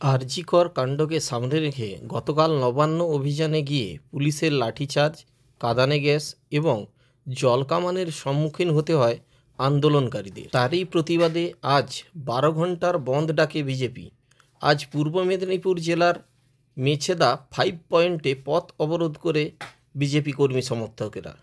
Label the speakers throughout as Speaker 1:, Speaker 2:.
Speaker 1: আরজিকর কাণ্ডকে সামনে রেখে গতকাল নবান্ন অভিযানে গিয়ে পুলিশের লাঠিচার্জ, কাঁদানে গ্যাস এবং জলকামানের সম্মুখীন হতে হয় আন্দোলনকারীদের। তারই প্রতিবাদে আজ 12 ঘন্টার বন্ধ ডাকে বিজেপি। আজ পূর্ব মেদিনীপুর জেলার মেছেদা 5 পয়েন্টে পথ অবরোধ করে বিজেপি কর্মী সমর্থকেরা।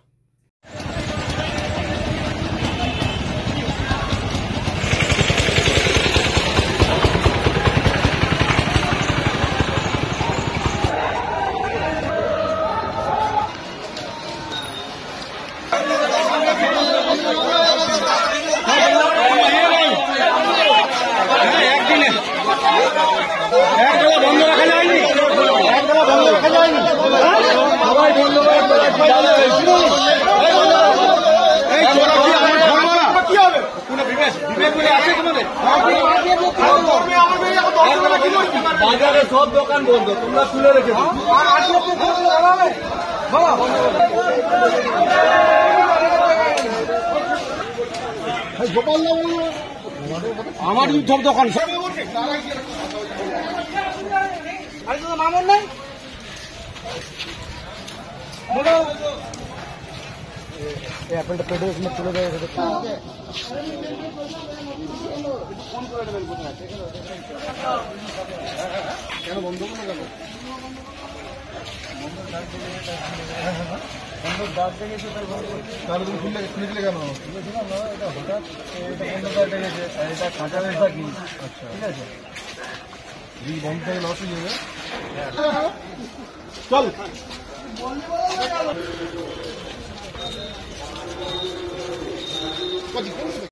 Speaker 2: বাজারে সব দোকান বন্ধ, তোমরা খুলে রেখেছো। আমার সব দোকান মামুন নাই অ্যাপেলটা পেটে চলে যায়। কেন বন্ধ করে গেল? ডাক ডেকেছে তাহলে তুমি খুলে দিলে কেন? খুলেছিলাম না, এটা হঠাৎ এটা বন্ধ ডাক ডেকেছে আর এটা কাঁচা ব্যবসা কি? আচ্ছা ঠিক আছে, এই বন্ধ থেকে লস হয়ে যাবে। চল